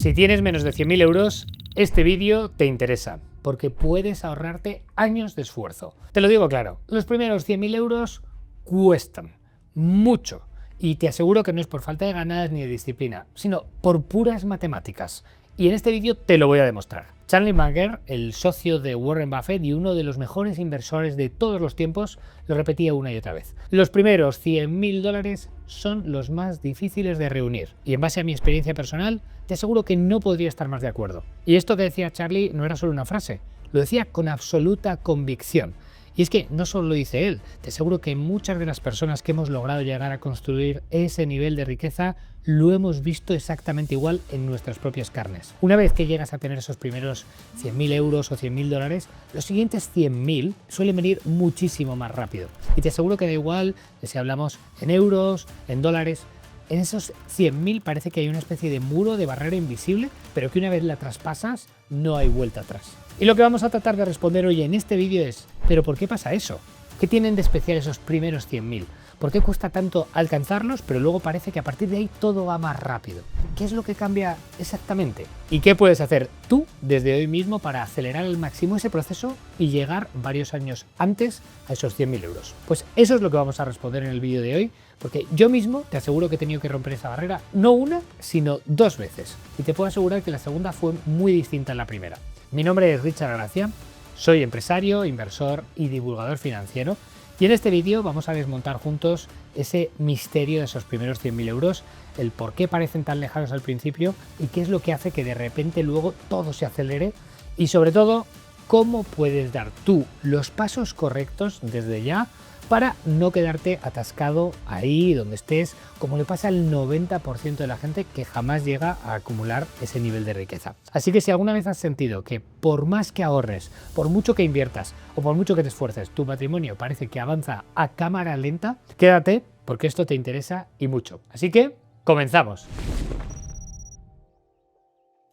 Si tienes menos de 100.000 euros, este vídeo te interesa, porque puedes ahorrarte años de esfuerzo. Te lo digo claro, los primeros 100.000 euros cuestan mucho y te aseguro que no es por falta de ganas ni de disciplina, sino por puras matemáticas. Y en este vídeo te lo voy a demostrar. Charlie Munger, el socio de Warren Buffett y uno de los mejores inversores de todos los tiempos, lo repetía una y otra vez. Los primeros 100.000 dólares son los más difíciles de reunir. Y en base a mi experiencia personal, te aseguro que no podría estar más de acuerdo. Y esto que decía Charlie no era solo una frase, lo decía con absoluta convicción. Y es que no solo lo dice él, te aseguro que muchas de las personas que hemos logrado llegar a construir ese nivel de riqueza lo hemos visto exactamente igual en nuestras propias carnes. Una vez que llegas a tener esos primeros 100.000 euros o 100.000 dólares, los siguientes 100.000 suelen venir muchísimo más rápido. Y te aseguro que da igual si hablamos en euros, en dólares. En esos 100.000 parece que hay una especie de muro de barrera invisible, pero que una vez la traspasas no hay vuelta atrás. Y lo que vamos a tratar de responder hoy en este vídeo es, ¿pero por qué pasa eso? ¿Qué tienen de especial esos primeros 100.000? ¿Por qué cuesta tanto alcanzarlos, pero luego parece que a partir de ahí todo va más rápido? ¿Qué es lo que cambia exactamente? ¿Y qué puedes hacer tú desde hoy mismo para acelerar al máximo ese proceso y llegar varios años antes a esos 100.000 euros? Pues eso es lo que vamos a responder en el vídeo de hoy, porque yo mismo te aseguro que he tenido que romper esa barrera no una, sino dos veces. Y te puedo asegurar que la segunda fue muy distinta a la primera. Mi nombre es Richard Gracia, soy empresario, inversor y divulgador financiero. Y en este vídeo vamos a desmontar juntos ese misterio de esos primeros 100.000 euros, el por qué parecen tan lejanos al principio y qué es lo que hace que de repente luego todo se acelere y sobre todo, cómo puedes dar tú los pasos correctos desde ya para no quedarte atascado ahí donde estés, como le pasa al 90% de la gente que jamás llega a acumular ese nivel de riqueza. Así que si alguna vez has sentido que por más que ahorres, por mucho que inviertas o por mucho que te esfuerces, tu patrimonio parece que avanza a cámara lenta, quédate porque esto te interesa y mucho. Así que, comenzamos.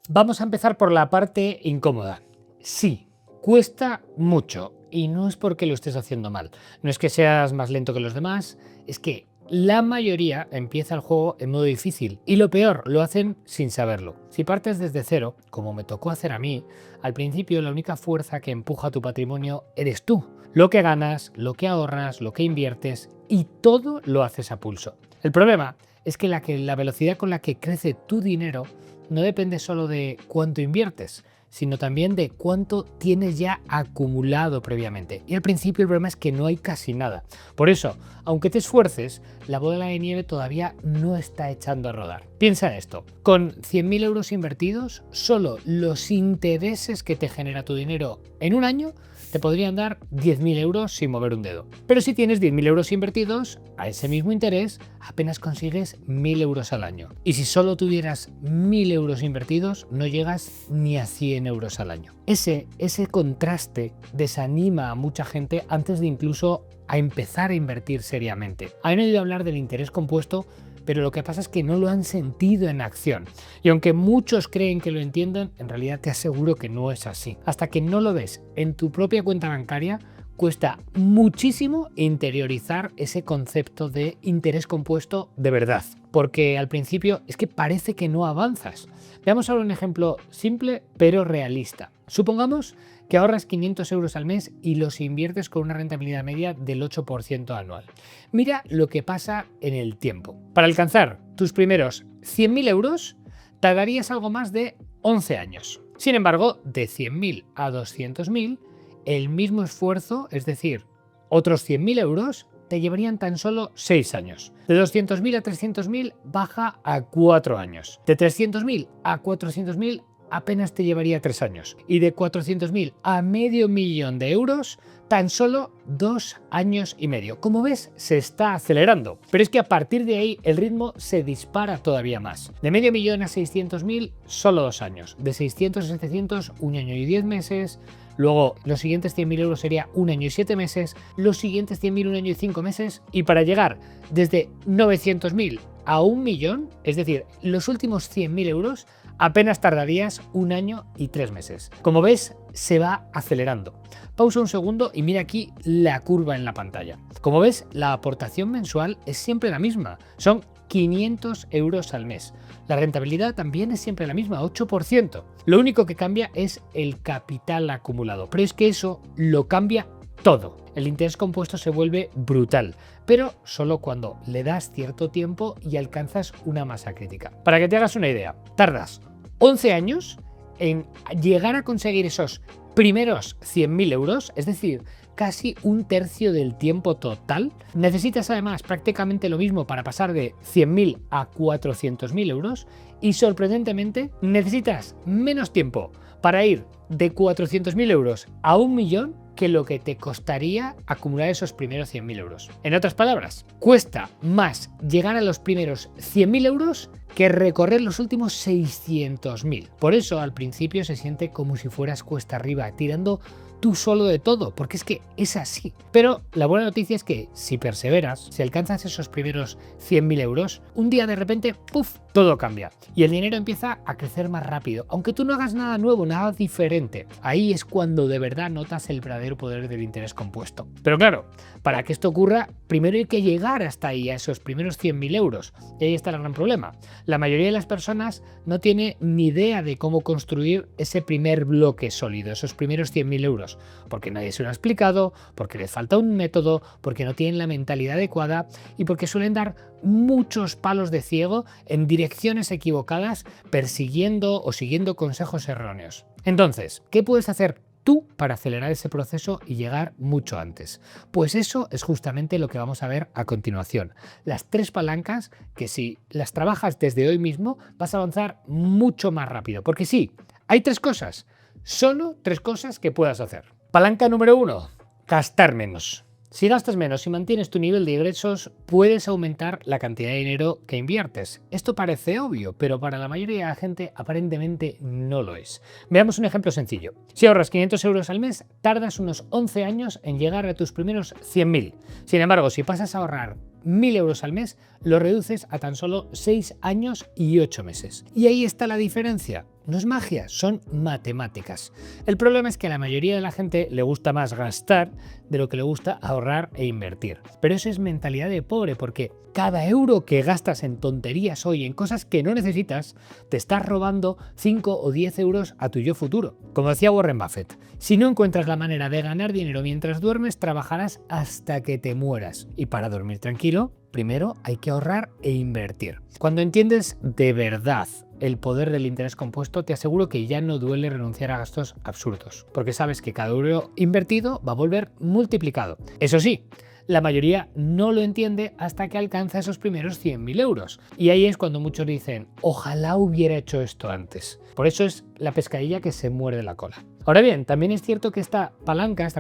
Vamos a empezar por la parte incómoda. Sí, cuesta mucho. Y no es porque lo estés haciendo mal, no es que seas más lento que los demás, es que la mayoría empieza el juego en modo difícil y lo peor, lo hacen sin saberlo. Si partes desde cero, como me tocó hacer a mí, al principio la única fuerza que empuja tu patrimonio eres tú. Lo que ganas, lo que ahorras, lo que inviertes y todo lo haces a pulso. El problema es que la velocidad con la que crece tu dinero no depende solo de cuánto inviertes, sino también de cuánto tienes ya acumulado previamente. Y al principio el problema es que no hay casi nada. Por eso, aunque te esfuerces, la bola de nieve todavía no está echando a rodar. Piensa en esto, con 100.000 euros invertidos, solo los intereses que te genera tu dinero en un año te podrían dar 10.000 euros sin mover un dedo. Pero si tienes 10.000 euros invertidos, a ese mismo interés apenas consigues 1.000 euros al año. Y si solo tuvieras 1.000 euros invertidos, no llegas ni a 100 euros al año. Ese contraste desanima a mucha gente antes de incluso a empezar a invertir seriamente. Han oído hablar del interés compuesto, pero lo que pasa es que no lo han sentido en acción. Y aunque muchos creen que lo entienden, en realidad te aseguro que no es así. Hasta que no lo ves en tu propia cuenta bancaria, cuesta muchísimo interiorizar ese concepto de interés compuesto de verdad. Porque al principio es que parece que no avanzas. Veamos ahora un ejemplo simple pero realista. Supongamos que ahorras 500 euros al mes y los inviertes con una rentabilidad media del 8% anual. Mira lo que pasa en el tiempo. Para alcanzar tus primeros 100.000 euros, tardarías algo más de 11 años. Sin embargo, de 100.000 a 200.000, el mismo esfuerzo, es decir, otros 100.000 euros, te llevarían tan solo 6 años. De 200.000 a 300.000 baja a 4 años. De 300.000 a 400.000 apenas te llevaría 3 años. Y de 400.000 a $500.000 de euros, tan solo 2 años y medio. Como ves, se está acelerando. Pero es que a partir de ahí el ritmo se dispara todavía más. De $500.000 a 600.000, solo 2 años. De 600 a 700, 1 año y 10 meses. Luego, los siguientes 100.000 euros sería 1 año y 7 meses. Los siguientes 100.000, 1 año y 5 meses. Y para llegar desde 900.000 a 1 millón, es decir, los últimos 100.000 euros, apenas tardarías 1 año y 3 meses. Como ves, se va acelerando. Pausa un segundo y mira aquí la curva en la pantalla. Como ves, la aportación mensual es siempre la misma. Son 500 euros al mes. La rentabilidad también es siempre la misma, 8%. Lo único que cambia es el capital acumulado, pero es que eso lo cambia todo. El interés compuesto se vuelve brutal, pero solo cuando le das cierto tiempo y alcanzas una masa crítica. Para que te hagas una idea, tardas 11 años en llegar a conseguir esos primeros 100.000 euros, es decir, casi un tercio del tiempo total. Necesitas además prácticamente lo mismo para pasar de 100.000 a 400.000 euros y sorprendentemente necesitas menos tiempo para ir de 400.000 euros a 1.000.000 que lo que te costaría acumular esos primeros 100.000 euros. En otras palabras, cuesta más llegar a los primeros 100.000 euros que recorrer los últimos 600.000. Por eso al principio se siente como si fueras cuesta arriba, tirando tú solo de todo, porque es que es así. Pero la buena noticia es que si perseveras, si alcanzas esos primeros 100.000 euros, un día de repente, ¡puf!, todo cambia. Y el dinero empieza a crecer más rápido, aunque tú no hagas nada nuevo, nada diferente. Ahí es cuando de verdad notas el verdadero poder del interés compuesto. Pero claro, para que esto ocurra, primero hay que llegar hasta ahí, a esos primeros 100.000 euros. Y ahí está el gran problema. La mayoría de las personas no tiene ni idea de cómo construir ese primer bloque sólido, esos primeros 100.000 euros. Porque nadie se lo ha explicado, porque les falta un método, porque no tienen la mentalidad adecuada y porque suelen dar muchos palos de ciego en direcciones equivocadas, persiguiendo o siguiendo consejos erróneos. Entonces, ¿qué puedes hacer tú para acelerar ese proceso y llegar mucho antes? Pues eso es justamente lo que vamos a ver a continuación. Las 3 palancas que si las trabajas desde hoy mismo vas a avanzar mucho más rápido. Porque sí, hay 3 cosas, solo 3 cosas que puedas hacer. Palanca número 1, gastar menos. Si gastas menos y mantienes tu nivel de ingresos, puedes aumentar la cantidad de dinero que inviertes. Esto parece obvio, pero para la mayoría de la gente aparentemente no lo es. Veamos un ejemplo sencillo. Si ahorras 500 euros al mes, tardas unos 11 años en llegar a tus primeros 100.000. Sin embargo, si pasas a ahorrar 1.000 euros al mes, lo reduces a tan solo 6 años y 8 meses. Y ahí está la diferencia. No es magia, son matemáticas. El problema es que a la mayoría de la gente le gusta más gastar de lo que le gusta ahorrar e invertir. Pero eso es mentalidad de pobre, porque cada euro que gastas en tonterías hoy, en cosas que no necesitas, te estás robando 5 o 10 euros a tu yo futuro. Como decía Warren Buffett, si no encuentras la manera de ganar dinero mientras duermes, trabajarás hasta que te mueras. Y para dormir tranquilo, primero hay que ahorrar e invertir. Cuando entiendes de verdad el poder del interés compuesto, te aseguro que ya no duele renunciar a gastos absurdos, porque sabes que cada euro invertido va a volver multiplicado. Eso sí, la mayoría no lo entiende hasta que alcanza esos primeros 100.000 euros. Y ahí es cuando muchos dicen, ojalá hubiera hecho esto antes. Por eso es la pescadilla que se muerde la cola. Ahora bien, también es cierto que esta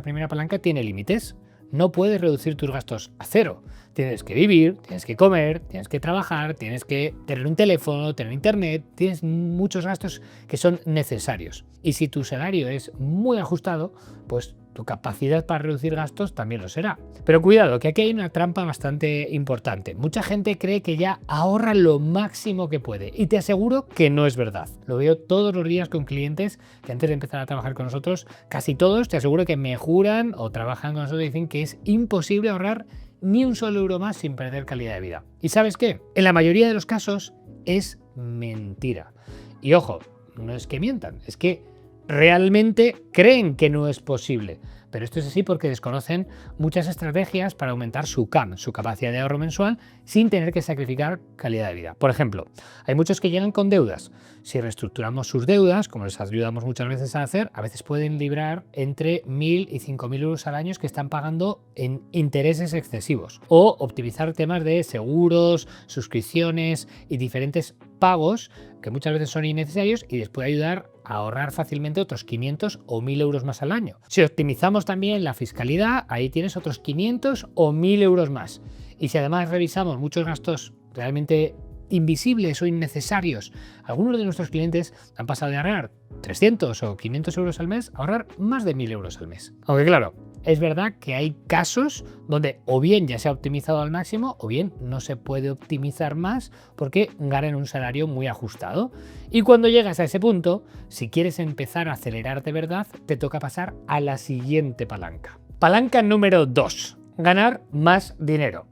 primera palanca, tiene límites. No puedes reducir tus gastos a cero. Tienes que vivir, tienes que comer, tienes que trabajar, tienes que tener un teléfono, tener internet, tienes muchos gastos que son necesarios. Y si tu salario es muy ajustado, pues tu capacidad para reducir gastos también lo será. Pero cuidado, que aquí hay una trampa bastante importante. Mucha gente cree que ya ahorra lo máximo que puede y te aseguro que no es verdad. Lo veo todos los días con clientes que antes de empezar a trabajar con nosotros, casi todos te aseguro que me juran o trabajan con nosotros y dicen que es imposible ahorrar ni un solo euro más sin perder calidad de vida. ¿Y sabes qué? En la mayoría de los casos es mentira. Y ojo, no es que mientan, es que realmente creen que no es posible. Pero esto es así porque desconocen muchas estrategias para aumentar su CAM, su capacidad de ahorro mensual, sin tener que sacrificar calidad de vida. Por ejemplo, hay muchos que llegan con deudas. Si reestructuramos sus deudas, como les ayudamos muchas veces a hacer, a veces pueden librar entre 1.000 y 5.000 euros al año que están pagando en intereses excesivos. O optimizar temas de seguros, suscripciones y diferentes pagos que muchas veces son innecesarios y les puede ayudar a ahorrar fácilmente otros 500 o 1.000 euros más al año. Si optimizamos también la fiscalidad, ahí tienes otros 500 o 1.000 euros más. Y si además revisamos muchos gastos realmente invisibles o innecesarios, algunos de nuestros clientes han pasado de ahorrar 300 o 500 euros al mes a ahorrar más de 1.000 euros al mes. Aunque claro, es verdad que hay casos donde o bien ya se ha optimizado al máximo o bien no se puede optimizar más porque ganan un salario muy ajustado. Y cuando llegas a ese punto, si quieres empezar a acelerar de verdad, te toca pasar a la siguiente palanca. Palanca número 2. Ganar más dinero.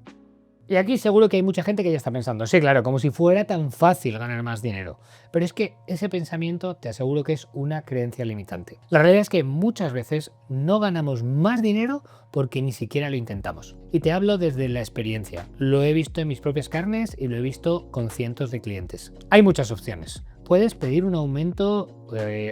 Y aquí seguro que hay mucha gente que ya está pensando, sí, claro, como si fuera tan fácil ganar más dinero. Pero es que ese pensamiento te aseguro que es una creencia limitante. La realidad es que muchas veces no ganamos más dinero porque ni siquiera lo intentamos. Y te hablo desde la experiencia. Lo he visto en mis propias carnes y lo he visto con cientos de clientes. Hay muchas opciones. Puedes pedir un aumento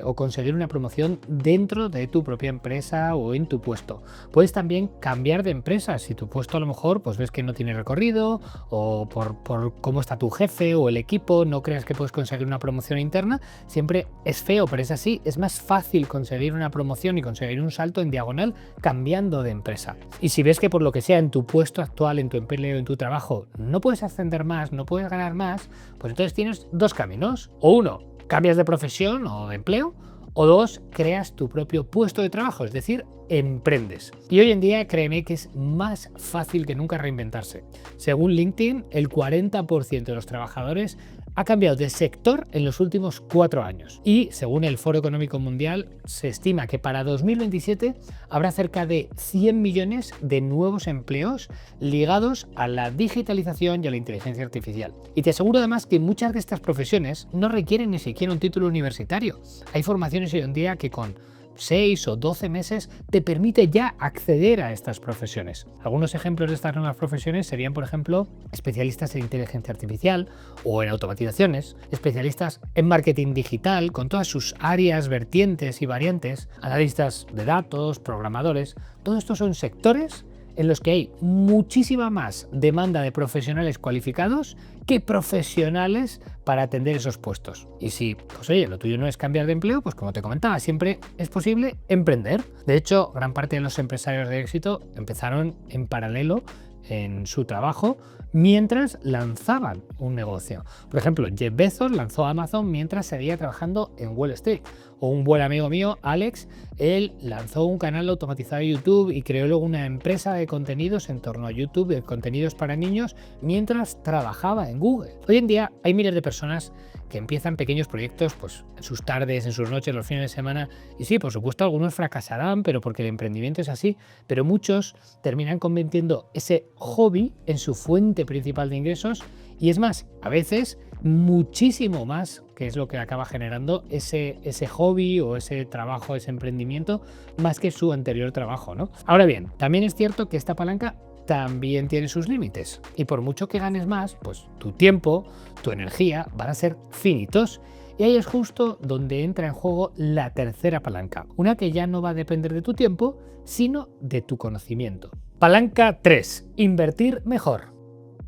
o conseguir una promoción dentro de tu propia empresa o en tu puesto. Puedes también cambiar de empresa si tu puesto a lo mejor pues ves que no tiene recorrido o por cómo está tu jefe o el equipo no creas que puedes conseguir una promoción interna. Siempre es feo, pero es así. Es más fácil conseguir una promoción y conseguir un salto en diagonal cambiando de empresa. Y si ves que por lo que sea en tu puesto actual, en tu empleo, en tu trabajo, no puedes ascender más, no puedes ganar más, pues entonces tienes dos caminos. O uno, cambias de profesión o de empleo, o dos, creas tu propio puesto de trabajo, es decir, emprendes. Y hoy en día créeme que es más fácil que nunca reinventarse. Según LinkedIn, el 40% de los trabajadores ha cambiado de sector en los últimos 4 años. Y según el Foro Económico Mundial, se estima que para 2027 habrá cerca de 100 millones de nuevos empleos ligados a la digitalización y a la inteligencia artificial. Y te aseguro además que muchas de estas profesiones no requieren ni siquiera un título universitario. Hay formaciones hoy en día que con 6 o 12 meses te permite ya acceder a estas profesiones. Algunos ejemplos de estas nuevas profesiones serían, por ejemplo, especialistas en inteligencia artificial o en automatizaciones, especialistas en marketing digital con todas sus áreas, vertientes y variantes, analistas de datos, programadores. Todos estos son sectores en los que hay muchísima más demanda de profesionales cualificados que profesionales para atender esos puestos. Y si, pues oye, lo tuyo no es cambiar de empleo, pues como te comentaba, siempre es posible emprender. De hecho, gran parte de los empresarios de éxito empezaron en paralelo en su trabajo mientras lanzaban un negocio. Por ejemplo, Jeff Bezos lanzó Amazon mientras seguía trabajando en Wall Street. O un buen amigo mío, Alex, él lanzó un canal automatizado de YouTube y creó luego una empresa de contenidos en torno a YouTube, de contenidos para niños, mientras trabajaba en Google. Hoy en día hay miles de personas que empiezan pequeños proyectos pues, en sus tardes, en sus noches, los fines de semana. Y sí, por supuesto, algunos fracasarán, pero porque el emprendimiento es así. Pero muchos terminan convirtiendo ese hobby en su fuente principal de ingresos. Y es más, a veces muchísimo más, que es lo que acaba generando ese hobby o ese trabajo, ese emprendimiento, más que su anterior trabajo, ¿no? Ahora bien, también es cierto que esta palanca también tiene sus límites. Y por mucho que ganes más, pues tu tiempo, tu energía van a ser finitos. Y ahí es justo donde entra en juego la tercera palanca, una que ya no va a depender de tu tiempo, sino de tu conocimiento. Palanca 3. Invertir mejor.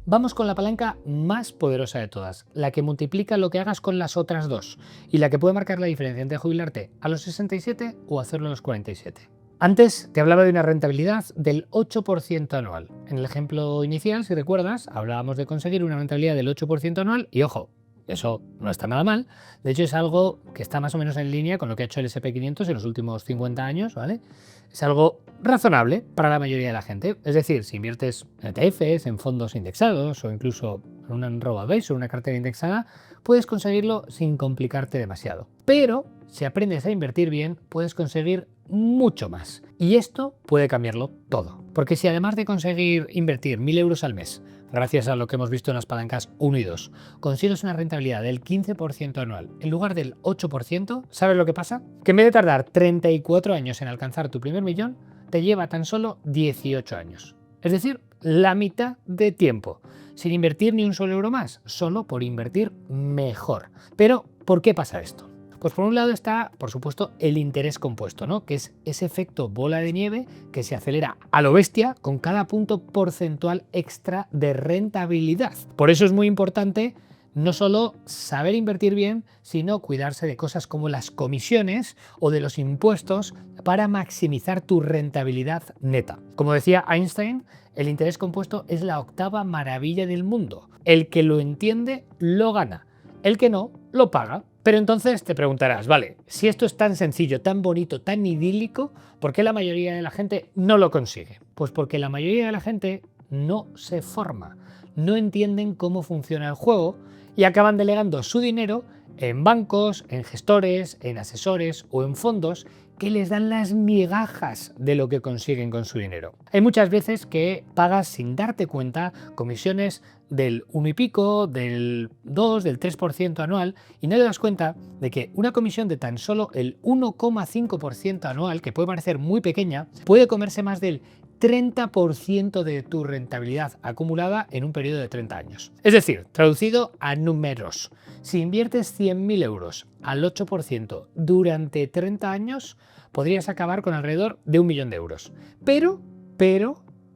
Vamos con la palanca más poderosa de todas, la que multiplica lo que hagas con las otras dos y la que puede marcar la diferencia entre jubilarte a los 67 o hacerlo a los 47. Antes te hablaba de una rentabilidad del 8% anual. En el ejemplo inicial, si recuerdas, hablábamos de conseguir una rentabilidad del 8% anual y ojo, eso no está nada mal. De hecho, es algo que está más o menos en línea con lo que ha hecho el S&P 500 en los últimos 50 años, ¿vale? Es algo razonable para la mayoría de la gente. Es decir, si inviertes en ETFs, en fondos indexados o incluso en un robo-advisor o una cartera indexada, puedes conseguirlo sin complicarte demasiado. Pero si aprendes a invertir bien, puedes conseguir mucho más. Y esto puede cambiarlo todo. Porque si además de conseguir invertir 1.000 euros al mes, gracias a lo que hemos visto en las palancas 1 y 2, consigues una rentabilidad del 15% anual en lugar del 8%, ¿sabes lo que pasa? Que en vez de tardar 34 años en alcanzar tu primer millón, te lleva tan solo 18 años. Es decir, la mitad de tiempo, sin invertir ni un solo euro más, solo por invertir mejor. Pero, ¿por qué pasa esto? Pues por un lado está, por supuesto, el interés compuesto, ¿no? Que es ese efecto bola de nieve que se acelera a lo bestia con cada punto porcentual extra de rentabilidad. Por eso es muy importante no solo saber invertir bien, sino cuidarse de cosas como las comisiones o de los impuestos para maximizar tu rentabilidad neta. Como decía Einstein, el interés compuesto es la octava maravilla del mundo. El que lo entiende, lo gana. El que no, lo paga. Pero entonces te preguntarás, vale, si esto es tan sencillo, tan bonito, tan idílico, ¿por qué la mayoría de la gente no lo consigue? Pues porque la mayoría de la gente no se forma, no entienden cómo funciona el juego y acaban delegando su dinero en bancos, en gestores, en asesores o en fondos que les dan las migajas de lo que consiguen con su dinero. Hay muchas veces que pagas sin darte cuenta comisiones del 1 y pico, del 2, del 3% anual y no te das cuenta de que una comisión de tan solo el 1,5% anual, que puede parecer muy pequeña, puede comerse más del 30% de tu rentabilidad acumulada en un periodo de 30 años. Es decir, traducido a números, si inviertes 100.000 euros al 8% durante 30 años, podrías acabar con alrededor de 1 millón de euros. Pero,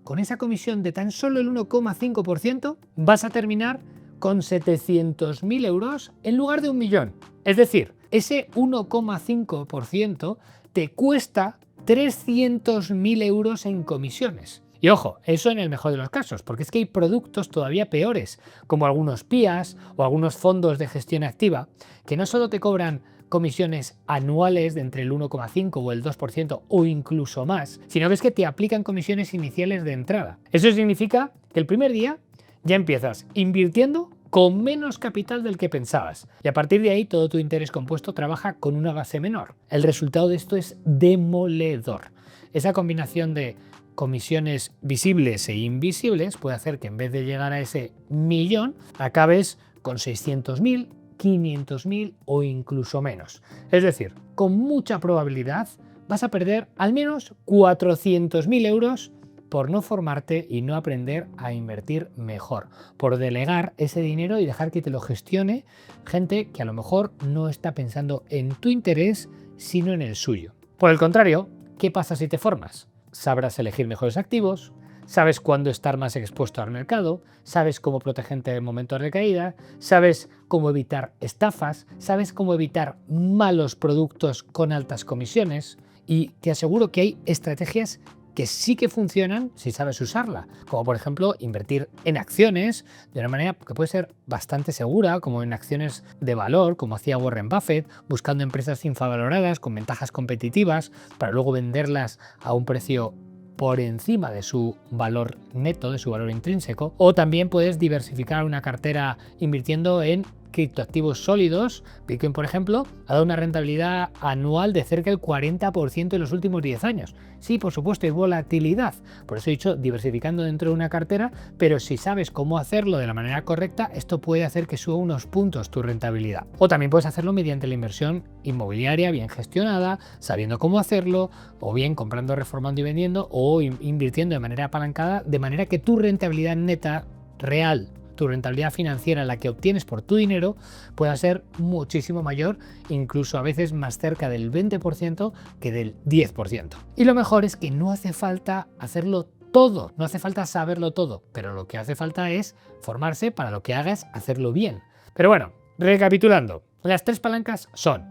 con esa comisión de tan solo el 1,5%, vas a terminar con 700.000 euros en lugar de 1 millón. Es decir, ese 1,5% te cuesta 300.000 euros en comisiones. Y ojo, eso en el mejor de los casos, porque es que hay productos todavía peores, como algunos PIAs o algunos fondos de gestión activa, que no solo te cobran comisiones anuales de entre el 1,5 o el 2% o incluso más, sino que es que te aplican comisiones iniciales de entrada. Eso significa que el primer día ya empiezas invirtiendo con menos capital del que pensabas. Y a partir de ahí todo tu interés compuesto trabaja con una base menor. El resultado de esto es demoledor. Esa combinación de comisiones visibles e invisibles puede hacer que en vez de llegar a ese millón, acabes con 600.000, 500.000 o incluso menos. Es decir, con mucha probabilidad vas a perder al menos 400.000 euros por no formarte y no aprender a invertir mejor, por delegar ese dinero y dejar que te lo gestione gente que a lo mejor no está pensando en tu interés, sino en el suyo. Por el contrario, ¿qué pasa si te formas? Sabrás elegir mejores activos, sabes cuándo estar más expuesto al mercado, sabes cómo protegerte en momentos de caída, sabes cómo evitar estafas, sabes cómo evitar malos productos con altas comisiones y te aseguro que hay estrategias que sí que funcionan si sabes usarla, como por ejemplo invertir en acciones de una manera que puede ser bastante segura, como en acciones de valor, como hacía Warren Buffett, buscando empresas infravaloradas con ventajas competitivas para luego venderlas a un precio por encima de su valor neto, de su valor intrínseco, o también puedes diversificar una cartera invirtiendo en criptoactivos sólidos. Bitcoin, por ejemplo, ha dado una rentabilidad anual de cerca del 40% en los últimos 10 años. Sí, por supuesto, hay volatilidad. Por eso he dicho diversificando dentro de una cartera, pero si sabes cómo hacerlo de la manera correcta, esto puede hacer que suba unos puntos tu rentabilidad. O también puedes hacerlo mediante la inversión inmobiliaria bien gestionada, sabiendo cómo hacerlo, o bien comprando, reformando y vendiendo, o invirtiendo de manera apalancada, de manera que tu rentabilidad neta real, tu rentabilidad financiera, la que obtienes por tu dinero, pueda ser muchísimo mayor, incluso a veces más cerca del 20% que del 10%. Y lo mejor es que no hace falta hacerlo todo, no hace falta saberlo todo, pero lo que hace falta es formarse para lo que hagas, hacerlo bien. Pero bueno, recapitulando, las 3 palancas son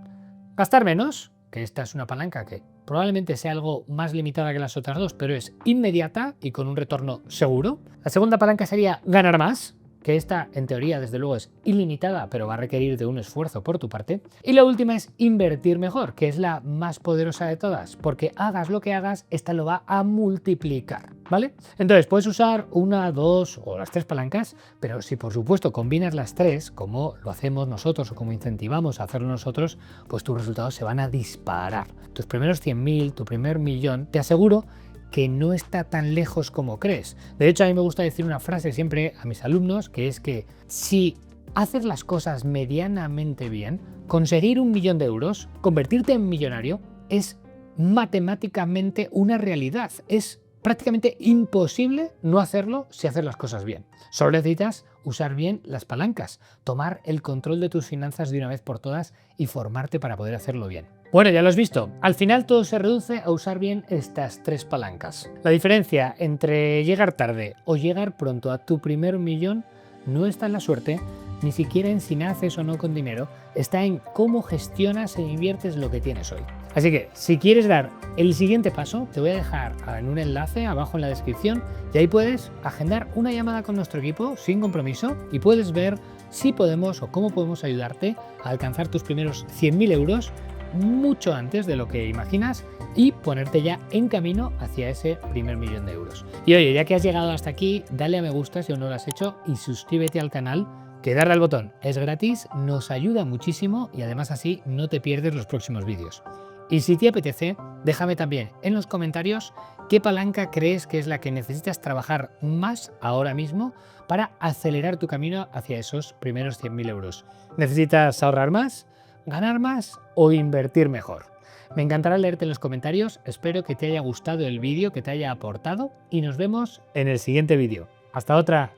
gastar menos, que esta es una palanca que probablemente sea algo más limitada que las otras dos, pero es inmediata y con un retorno seguro. La segunda palanca sería ganar más, que esta en teoría desde luego es ilimitada, pero va a requerir de un esfuerzo por tu parte. Y la última es invertir mejor, que es la más poderosa de todas, porque hagas lo que hagas, esta lo va a multiplicar, ¿vale? Entonces puedes usar una, 2 o las 3 palancas, pero si por supuesto combinas las 3, como lo hacemos nosotros o como incentivamos a hacerlo nosotros, pues tus resultados se van a disparar. Tus primeros 100.000, tu primer millón, te aseguro que no está tan lejos como crees. De hecho, a mí me gusta decir una frase siempre a mis alumnos, que es que si haces las cosas medianamente bien, conseguir 1 millón de euros, convertirte en millonario, es matemáticamente una realidad. Es prácticamente imposible no hacerlo si haces las cosas bien. Solo necesitas usar bien las palancas, tomar el control de tus finanzas de una vez por todas y formarte para poder hacerlo bien. Bueno, ya lo has visto, al final todo se reduce a usar bien estas 3 palancas. La diferencia entre llegar tarde o llegar pronto a tu primer millón no está en la suerte, ni siquiera en si naces o no con dinero, está en cómo gestionas e inviertes lo que tienes hoy. Así que si quieres dar el siguiente paso, te voy a dejar en un enlace abajo en la descripción y ahí puedes agendar una llamada con nuestro equipo sin compromiso y puedes ver si podemos o cómo podemos ayudarte a alcanzar tus primeros 100.000 euros mucho antes de lo que imaginas y ponerte ya en camino hacia ese primer millón de euros. Y oye, ya que has llegado hasta aquí, dale a me gusta si aún no lo has hecho y suscríbete al canal, que darle al botón es gratis, nos ayuda muchísimo y además así no te pierdes los próximos vídeos. Y si te apetece, déjame también en los comentarios qué palanca crees que es la que necesitas trabajar más ahora mismo para acelerar tu camino hacia esos primeros 100.000 euros. ¿Necesitas ahorrar más, ganar más o invertir mejor? Me encantará leerte en los comentarios, espero que te haya gustado el vídeo, que te haya aportado y nos vemos en el siguiente vídeo. ¡Hasta otra!